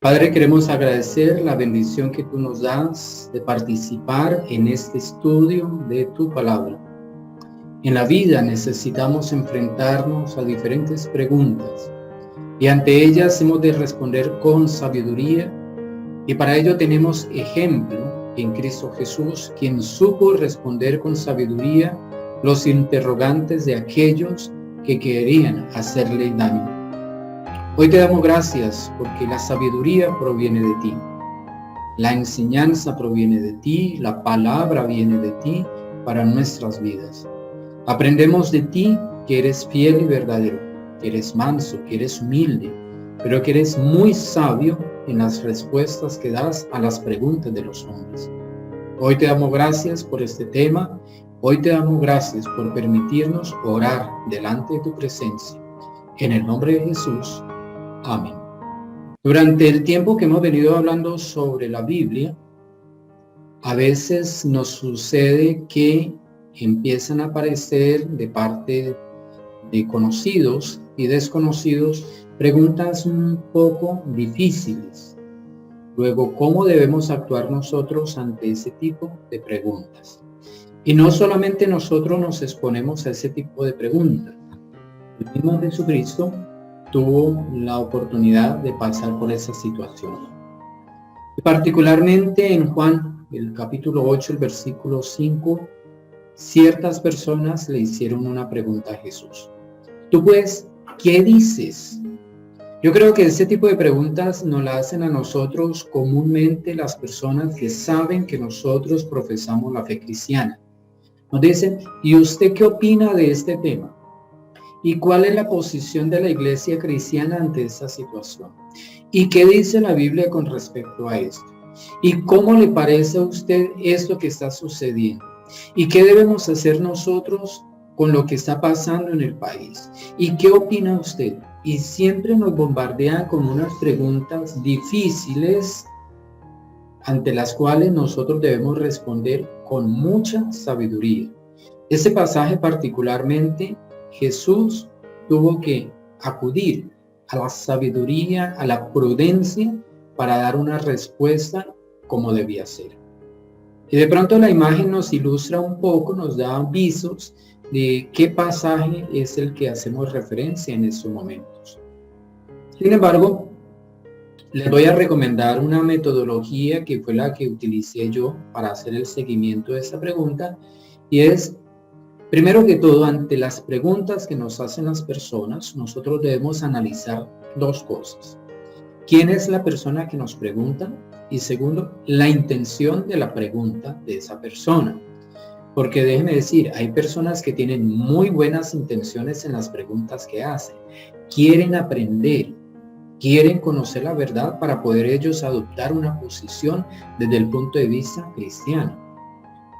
Padre, queremos agradecer la bendición que tú nos das de participar en este estudio de tu palabra. En la vida necesitamos enfrentarnos a diferentes preguntas y ante ellas hemos de responder con sabiduría, y para ello tenemos ejemplo en Cristo Jesús, quien supo responder con sabiduría los interrogantes de aquellos que querían hacerle daño. Hoy te damos gracias porque la sabiduría proviene de ti, la enseñanza proviene de ti, la palabra viene de ti para nuestras vidas. Aprendemos de ti que eres fiel y verdadero, que eres manso, que eres humilde, pero que eres muy sabio en las respuestas que das a las preguntas de los hombres. Hoy te damos gracias por este tema, hoy te damos gracias por permitirnos orar delante de tu presencia. En el nombre de Jesús. Amén. Durante el tiempo que hemos venido hablando sobre la Biblia, a veces nos sucede que empiezan a aparecer de parte de conocidos y desconocidos preguntas un poco difíciles. Luego, ¿cómo debemos actuar nosotros ante ese tipo de preguntas? Y no solamente nosotros nos exponemos a ese tipo de preguntas. El mismo Jesucristo tuvo la oportunidad de pasar por esa situación. Y particularmente en Juan, el capítulo 8, el versículo 5, ciertas personas le hicieron una pregunta a Jesús. Tú pues, ¿qué dices? Yo creo que ese tipo de preguntas nos la hacen a nosotros comúnmente las personas que saben que nosotros profesamos la fe cristiana. Nos dicen, ¿y usted qué opina de este tema? ¿Y cuál es la posición de la iglesia cristiana ante esta situación? ¿Y qué dice la Biblia con respecto a esto? ¿Y cómo le parece a usted esto que está sucediendo? ¿Y qué debemos hacer nosotros con lo que está pasando en el país? ¿Y qué opina usted? Y siempre nos bombardean con unas preguntas difíciles ante las cuales nosotros debemos responder con mucha sabiduría. Ese pasaje particularmente, Jesús tuvo que acudir a la sabiduría, a la prudencia para dar una respuesta como debía ser. Y de pronto la imagen nos ilustra un poco, nos da visos de qué pasaje es el que hacemos referencia en estos momentos. Sin embargo, les voy a recomendar una metodología que fue la que utilicé yo para hacer el seguimiento de esta pregunta, y es, primero que todo, ante las preguntas que nos hacen las personas, nosotros debemos analizar dos cosas. ¿Quién es la persona que nos pregunta? Y segundo, la intención de la pregunta de esa persona. Porque déjeme decir, hay personas que tienen muy buenas intenciones en las preguntas que hacen. Quieren aprender, quieren conocer la verdad para poder ellos adoptar una posición desde el punto de vista cristiano.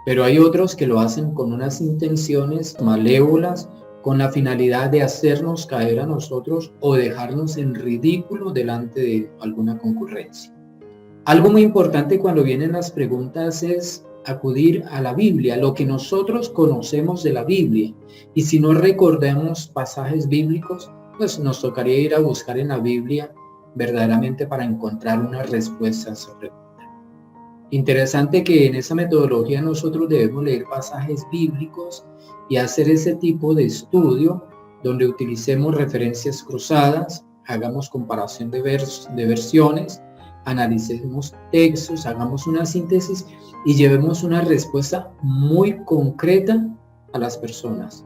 Pero hay otros que lo hacen con unas intenciones malévolas, con la finalidad de hacernos caer a nosotros o dejarnos en ridículo delante de alguna concurrencia. Algo muy importante cuando vienen las preguntas es acudir a la Biblia, lo que nosotros conocemos de la Biblia. Y si no recordamos pasajes bíblicos, pues nos tocaría ir a buscar en la Biblia verdaderamente para encontrar una respuesta a esa pregunta. Interesante que en esa metodología nosotros debemos leer pasajes bíblicos y hacer ese tipo de estudio donde utilicemos referencias cruzadas, hagamos comparación de versiones, analicemos textos, hagamos una síntesis y llevemos una respuesta muy concreta a las personas.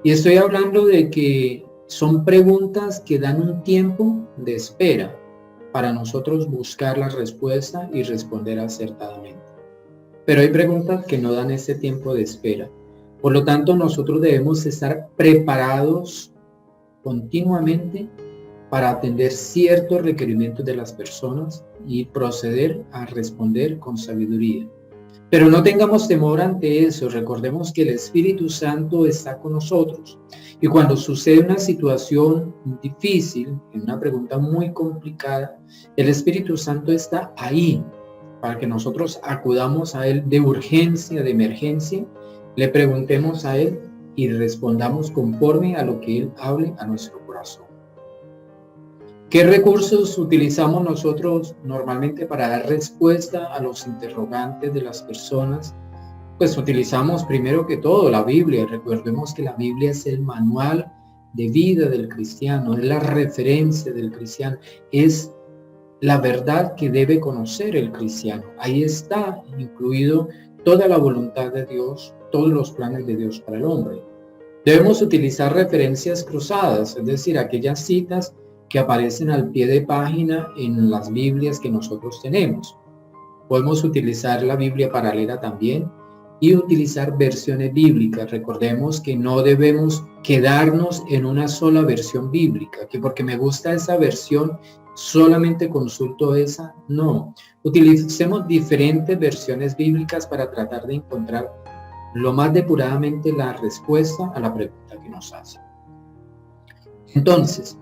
Y estoy hablando de que son preguntas que dan un tiempo de espera para nosotros buscar la respuesta y responder acertadamente. Pero hay preguntas que no dan ese tiempo de espera. Por lo tanto, nosotros debemos estar preparados continuamente para atender ciertos requerimientos de las personas y proceder a responder con sabiduría. Pero no tengamos temor ante eso. Recordemos que el Espíritu Santo está con nosotros. Y cuando sucede una situación difícil, una pregunta muy complicada, el Espíritu Santo está ahí para que nosotros acudamos a Él de urgencia, de emergencia, le preguntemos a Él y respondamos conforme a lo que Él hable a nuestro corazón. ¿Qué recursos utilizamos nosotros normalmente para dar respuesta a los interrogantes de las personas? Pues utilizamos primero que todo la Biblia. Recordemos que la Biblia es el manual de vida del cristiano, es la referencia del cristiano, es la verdad que debe conocer el cristiano. Ahí está incluido toda la voluntad de Dios, todos los planes de Dios para el hombre. Debemos utilizar referencias cruzadas, es decir, aquellas citas que aparecen al pie de página en las Biblias que nosotros tenemos. Podemos utilizar la Biblia paralela también y utilizar versiones bíblicas. Recordemos que no debemos quedarnos en una sola versión bíblica, que porque me gusta esa versión solamente consulto esa. No, utilicemos diferentes versiones bíblicas para tratar de encontrar lo más depuradamente la respuesta a la pregunta que nos hace. Entonces,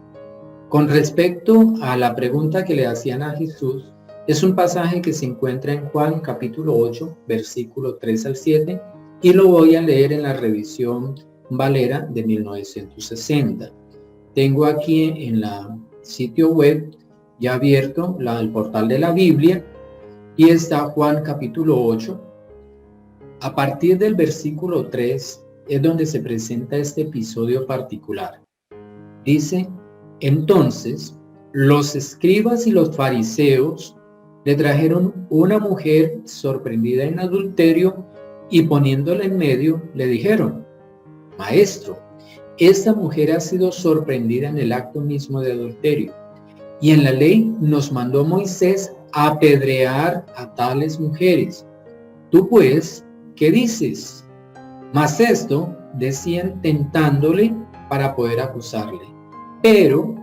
con respecto a la pregunta que le hacían a Jesús, es un pasaje que se encuentra en Juan capítulo 8, versículo 3 al 7, y lo voy a leer en la revisión Valera de 1960. Tengo aquí en la sitio web ya abierto el portal de la Biblia y está Juan capítulo 8. A partir del versículo 3 es donde se presenta este episodio particular. Dice: entonces los escribas y los fariseos le trajeron una mujer sorprendida en adulterio y poniéndola en medio le dijeron: Maestro, esta mujer ha sido sorprendida en el acto mismo de adulterio, y en la ley nos mandó Moisés a apedrear a tales mujeres. Tú pues, ¿qué dices? Mas esto decían tentándole para poder acusarle. Pero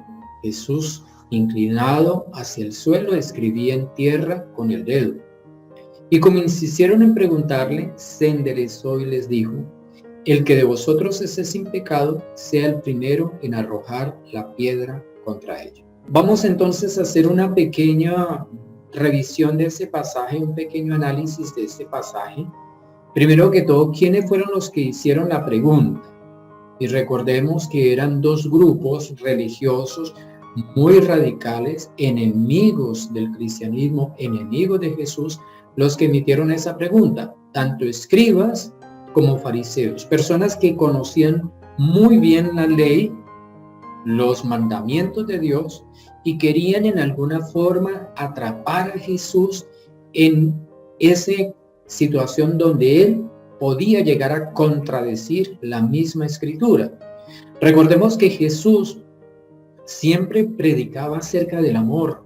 Jesús, inclinado hacia el suelo, escribía en tierra con el dedo. Y como insistieron en preguntarle, se enderezó y les dijo: el que de vosotros esté sin pecado, sea el primero en arrojar la piedra contra ella. Vamos entonces a hacer una pequeña revisión de ese pasaje, un pequeño análisis de este pasaje. Primero que todo, ¿quiénes fueron los que hicieron la pregunta? Y recordemos que eran dos grupos religiosos muy radicales, enemigos del cristianismo, enemigos de Jesús, los que emitieron esa pregunta, tanto escribas como fariseos, personas que conocían muy bien la ley, los mandamientos de Dios, y querían en alguna forma atrapar a Jesús en esa situación donde él podía llegar a contradecir la misma escritura. Recordemos que Jesús siempre predicaba acerca del amor,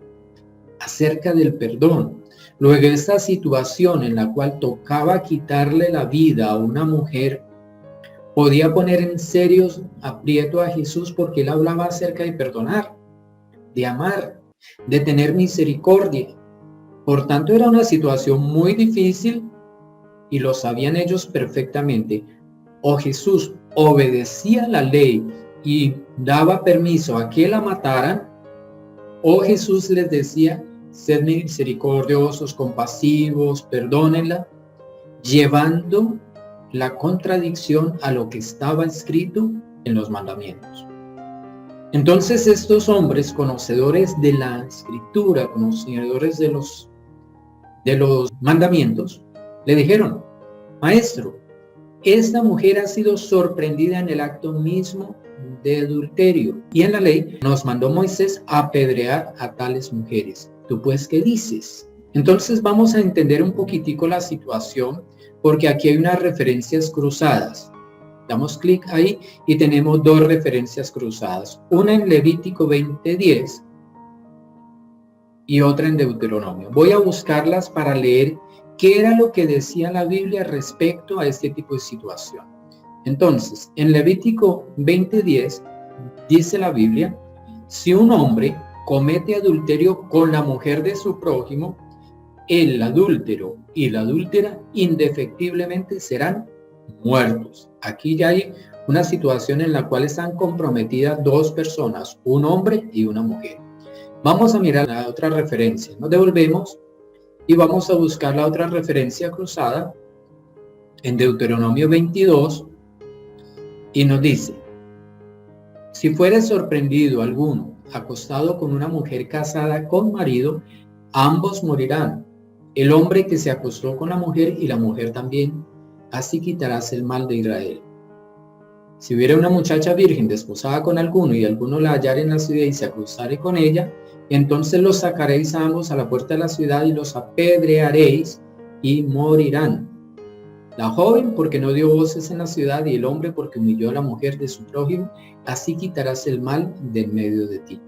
acerca del perdón. Luego, esta situación en la cual tocaba quitarle la vida a una mujer podía poner en serios aprieto a Jesús, porque él hablaba acerca de perdonar, de amar, de tener misericordia. Por tanto, era una situación muy difícil y lo sabían ellos perfectamente. O Jesús obedecía la ley y daba permiso a que la mataran, o Jesús les decía: sed misericordiosos, compasivos, perdónenla, llevando la contradicción a lo que estaba escrito en los mandamientos. Entonces estos hombres, conocedores de la escritura, conocedores de los mandamientos, le dijeron: Maestro, esta mujer ha sido sorprendida en el acto mismo de adulterio, y en la ley nos mandó Moisés a apedrear a tales mujeres. ¿Tú pues qué dices? Entonces vamos a entender un poquitico la situación, porque aquí hay unas referencias cruzadas. Damos clic ahí y tenemos dos referencias cruzadas, una en Levítico 20:10 y otra en Deuteronomio. Voy a buscarlas para leer qué era lo que decía la Biblia respecto a este tipo de situación. Entonces, en Levítico 20:10 dice la Biblia: si un hombre comete adulterio con la mujer de su prójimo, el adúltero y la adúltera indefectiblemente serán muertos. Aquí ya hay una situación en la cual están comprometidas dos personas, un hombre y una mujer. Vamos a mirar la otra referencia. Nos devolvemos y vamos a buscar la otra referencia cruzada en Deuteronomio 22 y nos dice: si fuere sorprendido alguno acostado con una mujer casada con marido, ambos morirán. El hombre que se acostó con la mujer y la mujer también, así quitarás el mal de Israel. Si hubiera una muchacha virgen desposada con alguno y alguno la hallare en la ciudad y se acostare con ella, entonces los sacaréis a ambos a la puerta de la ciudad y los apedrearéis y morirán. La joven porque no dio voces en la ciudad y el hombre porque humilló a la mujer de su prójimo, así quitarás el mal de en medio de ti.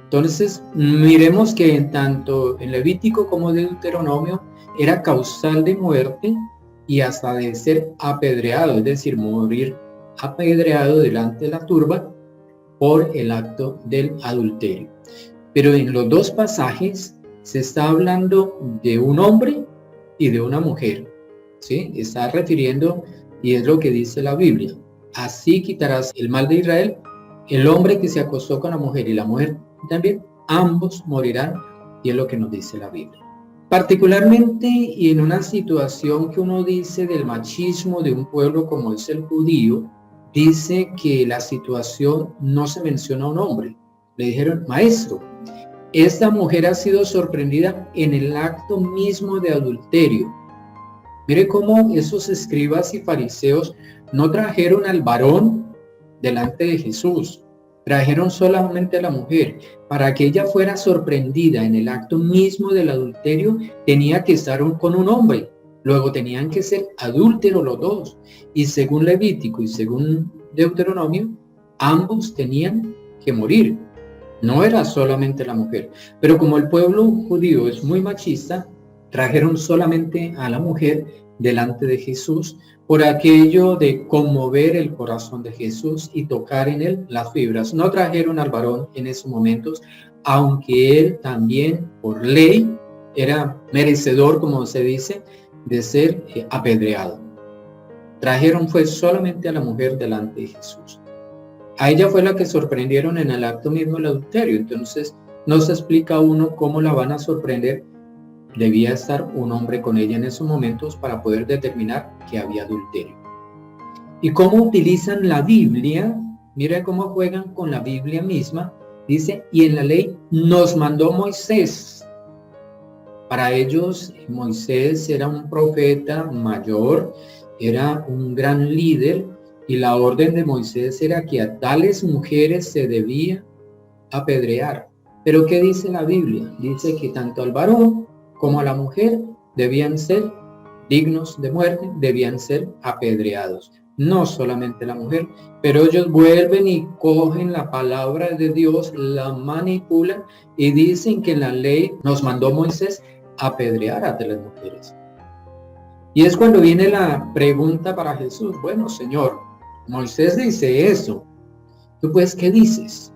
Entonces, miremos que tanto en Levítico como en Deuteronomio era causal de muerte y hasta de ser apedreado, es decir, morir apedreado delante de la turba por el acto del adulterio. Pero en los dos pasajes se está hablando de un hombre y de una mujer, ¿sí? Está refiriendo, y es lo que dice la Biblia: así quitarás el mal de Israel. El hombre que se acostó con la mujer y la mujer también, ambos morirán, y es lo que nos dice la Biblia. Particularmente y en una situación que uno dice del machismo de un pueblo como es el judío, dice que la situación no se menciona a un hombre. Le dijeron: maestro, esta mujer ha sido sorprendida en el acto mismo de adulterio. Mire cómo esos escribas y fariseos no trajeron al varón delante de Jesús, trajeron solamente a la mujer. Para que ella fuera sorprendida en el acto mismo del adulterio, tenía que estar con un hombre. Luego tenían que ser adúlteros los dos. Y según Levítico y según Deuteronomio, ambos tenían que morir. No era solamente la mujer. Pero como el pueblo judío es muy machista, trajeron solamente a la mujer delante de Jesús por aquello de conmover el corazón de Jesús y tocar en él las fibras. No trajeron al varón en esos momentos, aunque él también por ley era merecedor, como se dice, de ser apedreado. Trajeron fue solamente a la mujer delante de Jesús. A ella fue la que sorprendieron en el acto mismo del adulterio. Entonces no se explica a uno cómo la van a sorprender. Debía estar un hombre con ella en esos momentos para poder determinar que había adulterio. ¿Y cómo utilizan la Biblia? Mira cómo juegan con la Biblia misma. Dice: y en la ley nos mandó Moisés. Para ellos, Moisés era un profeta mayor, era un gran líder, y la orden de Moisés era que a tales mujeres se debía apedrear. Pero ¿qué dice la Biblia? Dice que tanto al varón como a la mujer debían ser dignos de muerte, debían ser apedreados. No solamente la mujer, pero ellos vuelven y cogen la palabra de Dios, la manipulan y dicen que en la ley nos mandó Moisés apedrear a las mujeres. Y es cuando viene la pregunta para Jesús: bueno, Señor, Moisés dice eso, ¿tú pues qué dices?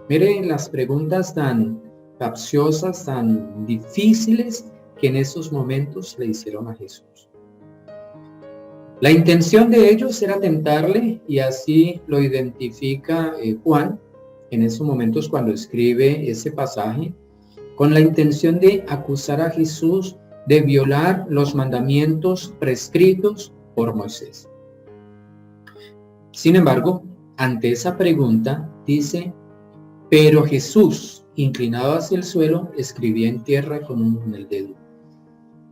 Miren las preguntas tan capciosas, tan difíciles que en esos momentos le hicieron a Jesús. La intención de ellos era tentarle, y así lo identifica Juan en esos momentos cuando escribe ese pasaje, con la intención de acusar a Jesús de violar los mandamientos prescritos por Moisés. Sin embargo, ante esa pregunta dice: pero Jesús, inclinado hacia el suelo, escribía en tierra con el dedo.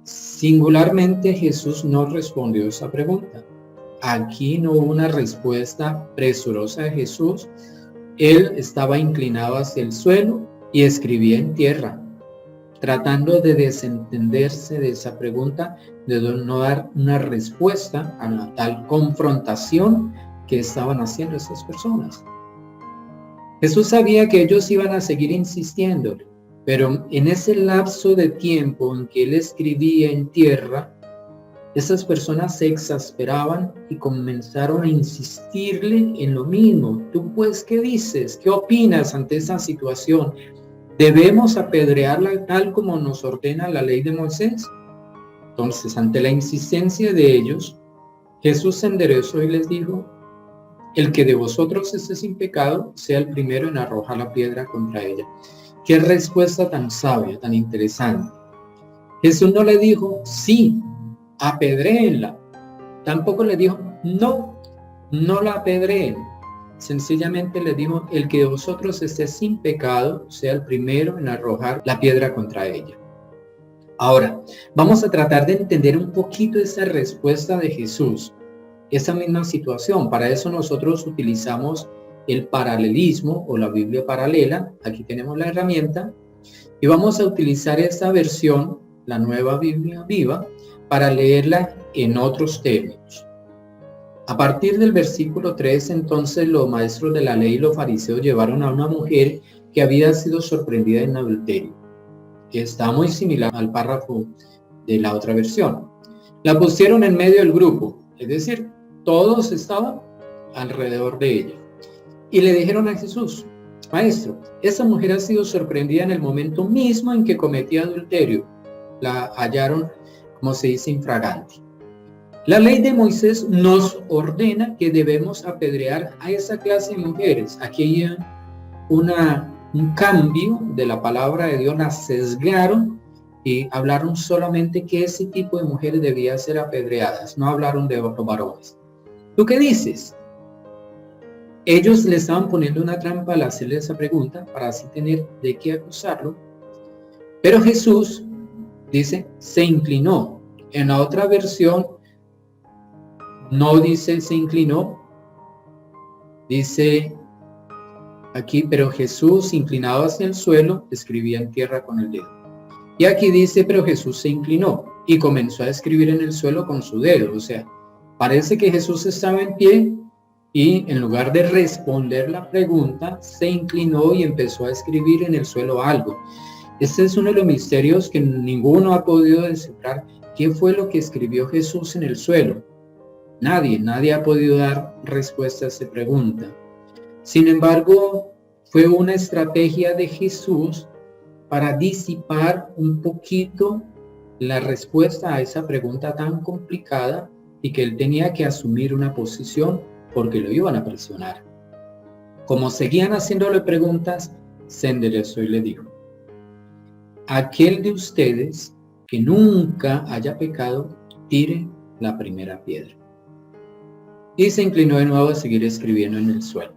Singularmente, Jesús no respondió esa pregunta. Aquí no hubo una respuesta presurosa de Jesús. Él estaba inclinado hacia el suelo y escribía en tierra, tratando de desentenderse de esa pregunta, de no dar una respuesta a la tal confrontación que estaban haciendo esas personas. Jesús sabía que ellos iban a seguir insistiendo, pero en ese lapso de tiempo en que él escribía en tierra, esas personas se exasperaban y comenzaron a insistirle en lo mismo. ¿Tú pues qué dices? ¿Qué opinas ante esa situación? ¿Debemos apedrearla tal como nos ordena la ley de Moisés? Entonces, ante la insistencia de ellos, Jesús se enderezó y les dijo: el que de vosotros esté sin pecado, sea el primero en arrojar la piedra contra ella. Qué respuesta tan sabia, tan interesante. Jesús no le dijo: sí, apedréenla. Tampoco le dijo: no, no la apedreen. sencillamente le dijo, el que de vosotros esté sin pecado, sea el primero en arrojar la piedra contra ella. Ahora, vamos a tratar de entender un poquito esa respuesta de Jesús, esa misma situación. Para eso nosotros utilizamos el paralelismo o la Biblia paralela. Aquí tenemos la herramienta y vamos a utilizar esta versión, la Nueva Biblia Viva, para leerla en otros términos. A partir del versículo 3, entonces los maestros de la ley y los fariseos llevaron a una mujer que había sido sorprendida en adulterio. Está muy similar al párrafo de la otra versión. La pusieron en medio del grupo, es decir, todos estaban alrededor de ella. Y le dijeron a Jesús, Maestro, esa mujer ha sido sorprendida en el momento mismo en que cometía adulterio. La hallaron, como se dice, infragante. La ley de Moisés nos ordena que debemos apedrear a esa clase de mujeres. Aquí hay un cambio de la palabra de Dios, la sesgaron y hablaron solamente que ese tipo de mujeres debían ser apedreadas, no hablaron de otros varones. ¿Tú qué dices? Ellos le estaban poniendo una trampa al hacerle esa pregunta para así tener de qué acusarlo. Pero Jesús, dice, se inclinó. En la otra versión no dice se inclinó, dice aquí, pero Jesús, inclinado hacia el suelo, escribía en tierra con el dedo. Y aquí dice, pero Jesús se inclinó y comenzó a escribir en el suelo con su dedo. O sea, parece que Jesús estaba en pie y en lugar de responder la pregunta, se inclinó y empezó a escribir en el suelo algo. Este es uno de los misterios que ninguno ha podido descifrar. ¿Qué fue lo que escribió Jesús en el suelo? Nadie ha podido dar respuesta a esa pregunta. Sin embargo, fue una estrategia de Jesús para disipar un poquito la respuesta a esa pregunta tan complicada y que él tenía que asumir una posición porque lo iban a presionar. Como seguían haciéndole preguntas, se enderezó y le dijo, aquel de ustedes que nunca haya pecado, tire la primera piedra. Y se inclinó de nuevo a seguir escribiendo en el suelo.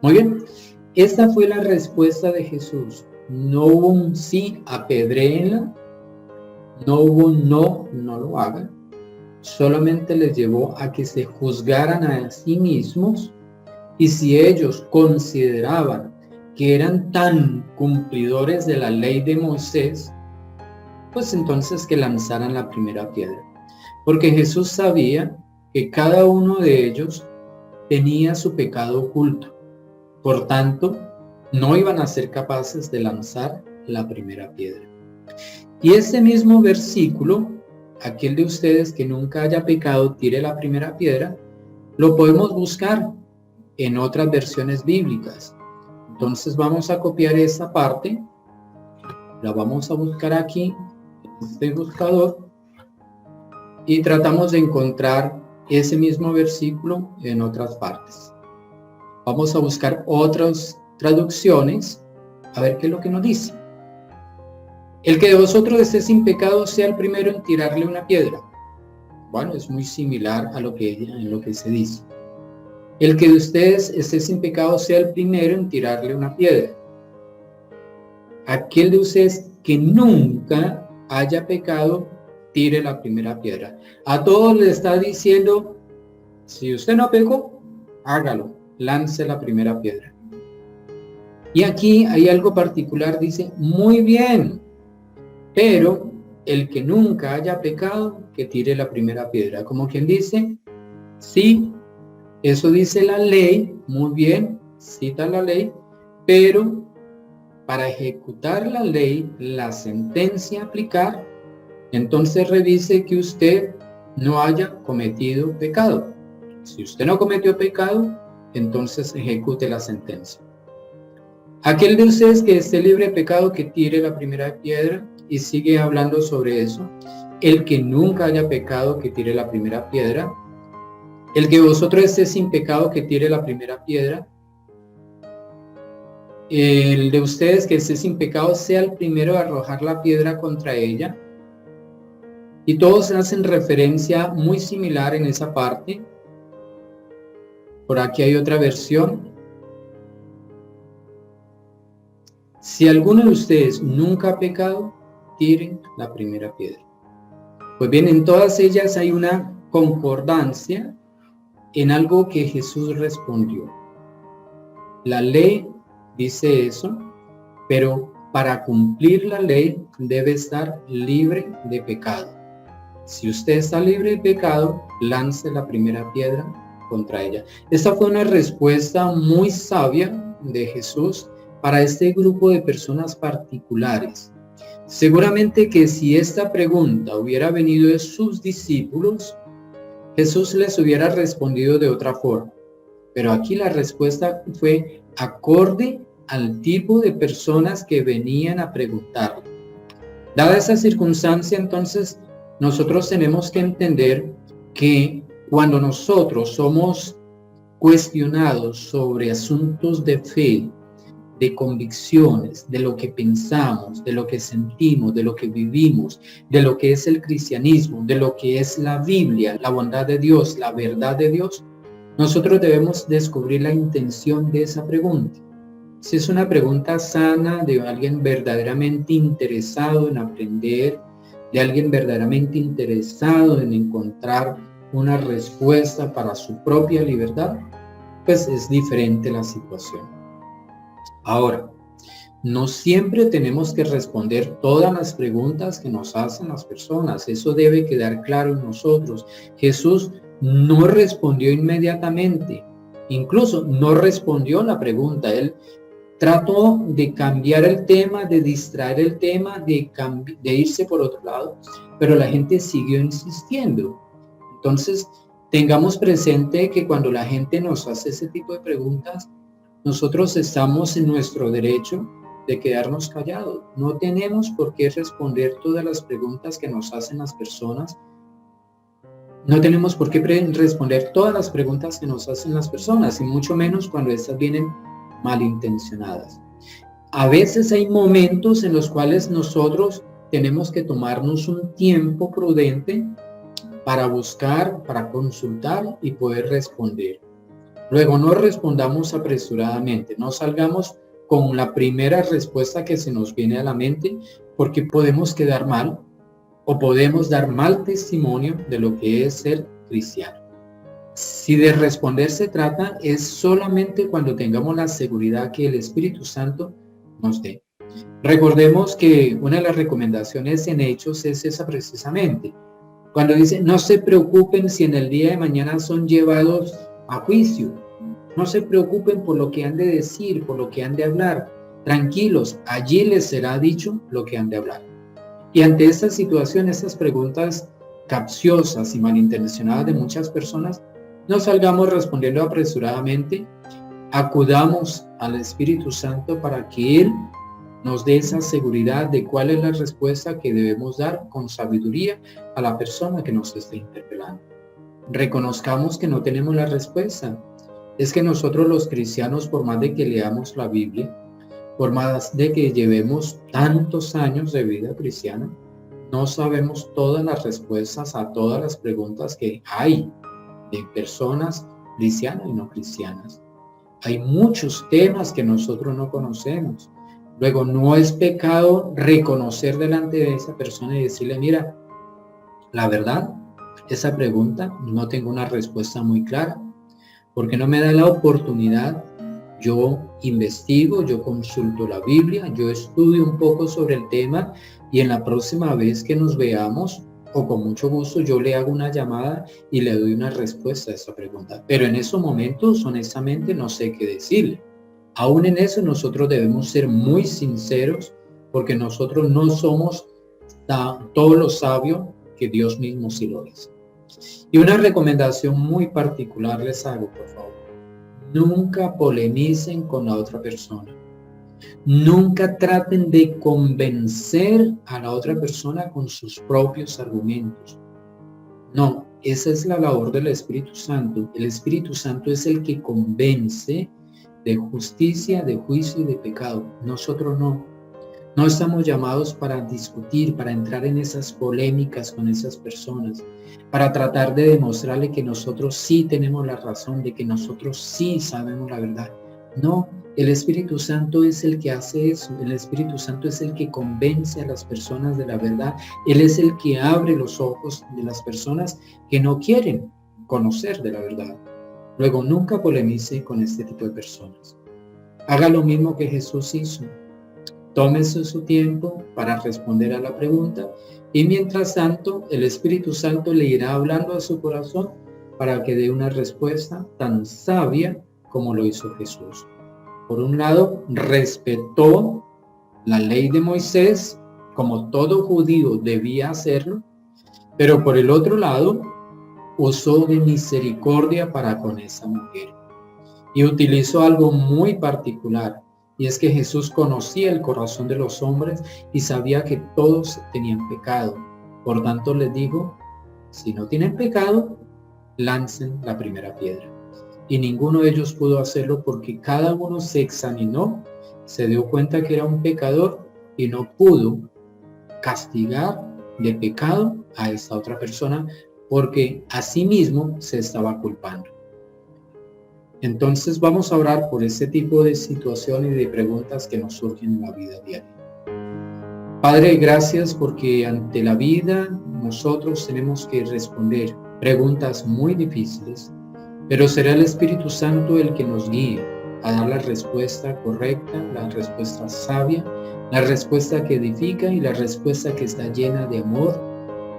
Muy bien, esta fue la respuesta de Jesús. No hubo un sí, apedréenla. No hubo un no lo hagan. Solamente les llevó a que se juzgaran a sí mismos y si ellos consideraban que eran tan cumplidores de la ley de Moisés, pues entonces que lanzaran la primera piedra. Porque Jesús sabía que cada uno de ellos tenía su pecado oculto. Por tanto, no iban a ser capaces de lanzar la primera piedra. Y ese mismo versículo, aquel de ustedes que nunca haya pecado, tire la primera piedra, lo podemos buscar en otras versiones bíblicas. Entonces vamos a copiar esa parte, la vamos a buscar aquí, en este buscador, y tratamos de encontrar ese mismo versículo en otras partes. Vamos a buscar otras traducciones, a ver qué es lo que nos dice. El que de vosotros esté sin pecado sea el primero en tirarle una piedra. Bueno, es muy similar a lo que se dice. El que de ustedes esté sin pecado sea el primero en tirarle una piedra. Aquel de ustedes que nunca haya pecado, tire la primera piedra. A todos les está diciendo, si usted no pecó, hágalo, lance la primera piedra. Y aquí hay algo particular, dice, muy bien, pero el que nunca haya pecado, que tire la primera piedra. Como quien dice, sí, eso dice la ley, muy bien, cita la ley, pero para ejecutar la ley, la sentencia a aplicar, entonces revise que usted no haya cometido pecado. Si usted no cometió pecado, entonces ejecute la sentencia. Aquel de ustedes que esté libre de pecado, que tire la primera piedra, y sigue hablando sobre eso. El que nunca haya pecado, que tire la primera piedra. El que vosotros esté sin pecado, que tire la primera piedra. El de ustedes que esté sin pecado, sea el primero a arrojar la piedra contra ella. Y todos hacen referencia muy similar en esa parte. Por aquí hay otra versión Si alguno de ustedes nunca ha pecado, tiren la primera piedra. Pues bien, en todas ellas hay una concordancia en algo que Jesús respondió. La ley dice eso, pero para cumplir la ley debe estar libre de pecado. Si usted está libre de pecado, lance la primera piedra contra ella. Esta fue una respuesta muy sabia de Jesús para este grupo de personas particulares. Seguramente que si esta pregunta hubiera venido de sus discípulos, Jesús les hubiera respondido de otra forma. Pero aquí la respuesta fue acorde al tipo de personas que venían a preguntarle. Dada esa circunstancia, entonces, nosotros tenemos que entender que cuando nosotros somos cuestionados sobre asuntos de fe, de convicciones, de lo que pensamos, de lo que sentimos, de lo que vivimos, de lo que es el cristianismo, de lo que es la Biblia, la bondad de Dios, la verdad de Dios, nosotros debemos descubrir la intención de esa pregunta. Si es una pregunta sana de alguien verdaderamente interesado en aprender, de alguien verdaderamente interesado en encontrar una respuesta para su propia libertad, pues es diferente la situación. Ahora, no siempre tenemos que responder todas las preguntas que nos hacen las personas. Eso debe quedar claro en nosotros. Jesús no respondió inmediatamente. Incluso no respondió la pregunta. Él trató de cambiar el tema, de distraer el tema, de irse por otro lado, pero la gente siguió insistiendo. Entonces, tengamos presente que cuando la gente nos hace ese tipo de preguntas, nosotros estamos en nuestro derecho de quedarnos callados. No tenemos por qué responder todas las preguntas que nos hacen las personas. No tenemos por qué responder todas las preguntas que nos hacen las personas, y mucho menos cuando estas vienen malintencionadas. A veces hay momentos en los cuales nosotros tenemos que tomarnos un tiempo prudente para buscar, para consultar y poder responder. Luego, no respondamos apresuradamente, no salgamos con la primera respuesta que se nos viene a la mente, porque podemos quedar mal o podemos dar mal testimonio de lo que es ser cristiano. Si de responder se trata, es solamente cuando tengamos la seguridad que el Espíritu Santo nos dé. Recordemos que una de las recomendaciones en Hechos es esa precisamente. Cuando dice, no se preocupen si en el día de mañana son llevados a juicio. No se preocupen por lo que han de decir, por lo que han de hablar. Tranquilos, allí les será dicho lo que han de hablar. Y ante esta situación, estas preguntas capciosas y malintencionadas de muchas personas, no salgamos respondiendo apresuradamente. Acudamos al Espíritu Santo para que Él nos dé esa seguridad de cuál es la respuesta que debemos dar con sabiduría a la persona que nos esté interpelando. Reconozcamos que no tenemos la respuesta. Es que nosotros los cristianos, por más de que leamos la Biblia, por más de que llevemos tantos años de vida cristiana, no sabemos todas las respuestas a todas las preguntas que hay de personas cristianas y no cristianas. Hay muchos temas que nosotros no conocemos. Luego, no es pecado reconocer delante de esa persona y decirle, mira, la verdad, esa pregunta no tengo una respuesta muy clara, porque no me da la oportunidad. Yo investigo, yo consulto la Biblia, yo estudio un poco sobre el tema, y en la próxima vez que nos veamos, o con mucho gusto, yo le hago una llamada y le doy una respuesta a esa pregunta. Pero en esos momentos, honestamente, no sé qué decirle. Aún en eso, nosotros debemos ser muy sinceros, porque nosotros no somos todos los sabios que Dios mismo sí lo es. Y una recomendación muy particular les hago, por favor. Nunca polemicen con la otra persona. Nunca traten de convencer a la otra persona con sus propios argumentos. No, esa es la labor del Espíritu Santo. El Espíritu Santo es el que convence de justicia, de juicio y de pecado. Nosotros no. No estamos llamados para discutir, para entrar en esas polémicas con esas personas, para tratar de demostrarle que nosotros sí tenemos la razón, de que nosotros sí sabemos la verdad. No, el Espíritu Santo es el que hace eso. El Espíritu Santo es el que convence a las personas de la verdad. Él es el que abre los ojos de las personas que no quieren conocer de la verdad. Luego, nunca polemice con este tipo de personas. Haga lo mismo que Jesús hizo. Tómese su tiempo para responder a la pregunta y mientras tanto el Espíritu Santo le irá hablando a su corazón para que dé una respuesta tan sabia como lo hizo Jesús. Por un lado, respetó la ley de Moisés como todo judío debía hacerlo, pero por el otro lado, usó de misericordia para con esa mujer y utilizó algo muy particular. Y es que Jesús conocía el corazón de los hombres y sabía que todos tenían pecado. Por tanto les dijo, si no tienen pecado, lancen la primera piedra. Y ninguno de ellos pudo hacerlo porque cada uno se examinó, se dio cuenta que era un pecador y no pudo castigar de pecado a esta otra persona porque a sí mismo se estaba culpando. Entonces vamos a orar por ese tipo de situaciones y de preguntas que nos surgen en la vida diaria. Padre, gracias porque ante la vida nosotros tenemos que responder preguntas muy difíciles, pero será el Espíritu Santo el que nos guíe a dar la respuesta correcta, la respuesta sabia, la respuesta que edifica y la respuesta que está llena de amor,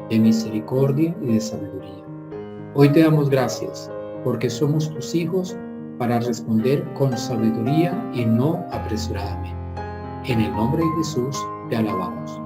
de misericordia y de sabiduría. Hoy te damos gracias porque somos tus hijos para responder con sabiduría y no apresuradamente. En el nombre de Jesús te alabamos.